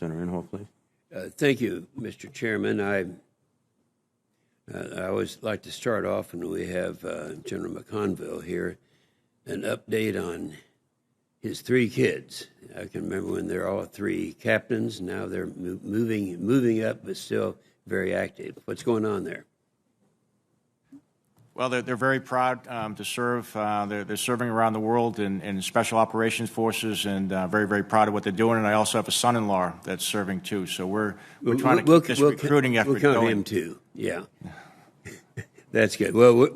Senator Inhofe, please. Thank you, Mr. Chairman. I always like to start off when we have General McConville here, an update on his three kids. I can remember when they're all three captains. Now they're moving up, but still very active. What's going on there? Well, they're very proud to serve. They're serving around the world in special operations forces, and very, very proud of what they're doing. And I also have a son-in-law that's serving too. So we're trying to keep this recruiting effort going. We'll count him too. Yeah, that's good. Well,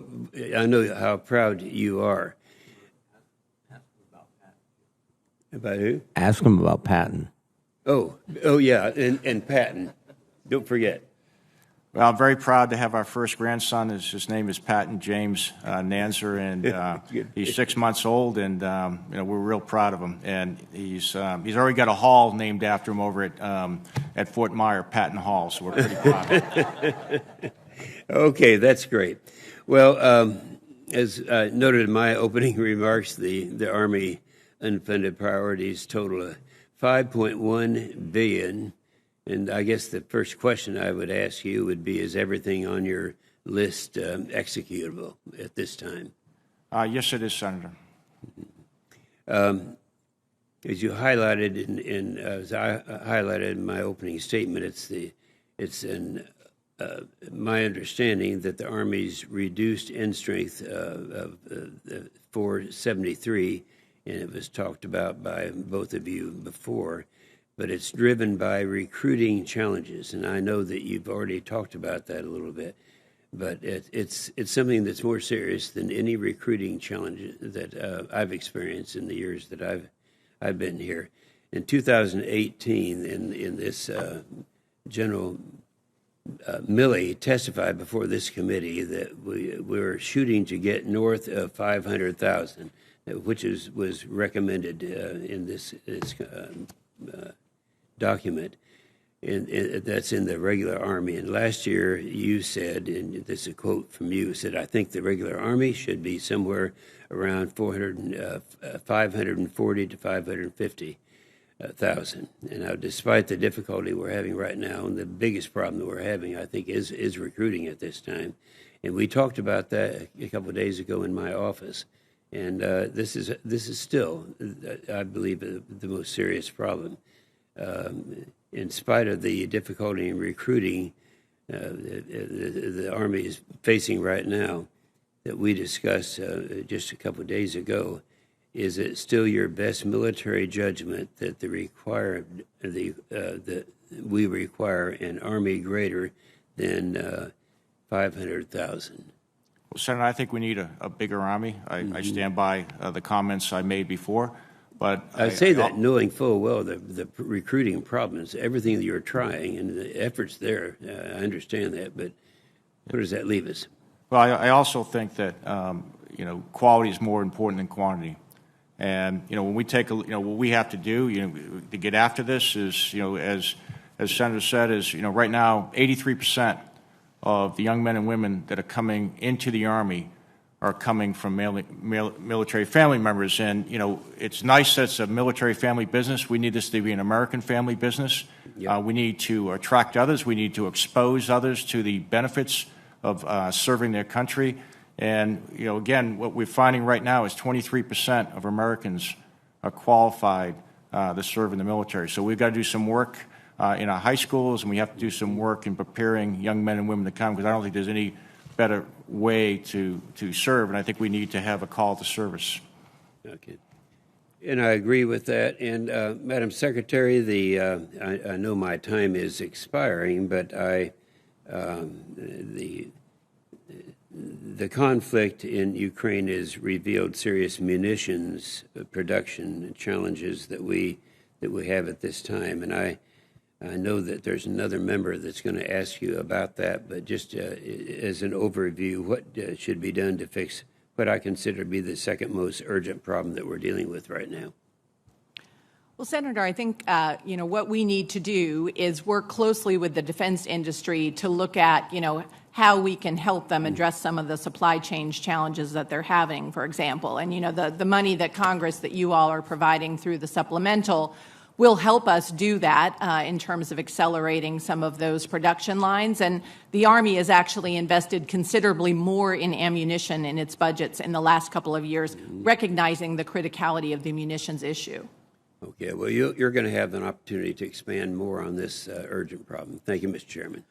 I know how proud you are. About who? Ask him about Patton. Oh, yeah, and Patton. Don't forget. Well, I'm very proud to have our first grandson. His name is Patton James Nanzer, and he's 6 months old, and we're real proud of him. And he's already got a hall named after him over at Fort Myer, Patton Hall. So we're pretty proud of him. Okay, that's great. Well, as noted in my opening remarks, the Army unfunded priorities total $5.1 billion. And I guess the first question I would ask you would be, is everything on your list executable at this time? Yes, it is, Senator. As you highlighted as I highlighted in my opening statement, it's my understanding that the Army's reduced end strength of 473, and it was talked about by both of you before, but it's driven by recruiting challenges. And I know that you've already talked about that a little bit, but it's something that's more serious than any recruiting challenge that I've experienced in the years that I've been here. In 2018, in this General Milley testified before this committee that we were shooting to get north of 500,000, which was recommended in this document, and that's in the regular Army. And last year you said, and this is a quote from you, said, I think the regular Army should be somewhere around 540 to 550,000. And now, despite the difficulty we're having right now, and the biggest problem that we're having, I think, is recruiting at this time. And we talked about that a couple of days ago in my office. And this is still, I believe, the most serious problem. In spite of the difficulty in recruiting the Army is facing right now, that we discussed just a couple of days ago, is it still your best military judgment that we require an Army greater than 500,000? Well, Senator, I think we need a bigger Army. I stand by the comments I made before. But I say that knowing full well the recruiting problems, everything that you're trying, and the efforts there. I understand that, but where does that leave us? Well, I also think that quality is more important than quantity. And when we take what we have to do, to get after this is, as Senator said, is right now 83% of the young men and women that are coming into the Army are coming from military family members. And, it's nice that it's a military family business. We need this to be an American family business. Yep. We need to attract others. We need to expose others to the benefits of serving their country. And, again, what we're finding right now is 23% of Americans are qualified to serve in the military. So we've got to do some work in our high schools, and we have to do some work in preparing young men and women to come, because I don't think there's any better way to serve, and I think we need to have a call to service. Okay, and I agree with that. And Madam Secretary, I know my time is expiring, but the conflict in Ukraine has revealed serious munitions production challenges that we have at this time, and I know that there's another member that's going to ask you about that, but just as an overview, what should be done to fix what I consider to be the second most urgent problem that we're dealing with right now? Well, Senator, I think what we need to do is work closely with the defense industry to look at how we can help them address some of the supply chain challenges that they're having, for example. And the money that Congress, that you all are providing through the supplemental, will help us do that in terms of accelerating some of those production lines. And the Army has actually invested considerably more in ammunition in its budgets in the last couple of years, recognizing the criticality of the munitions issue. Okay, well, you're going to have an opportunity to expand more on this urgent problem. Thank you, Mr. Chairman.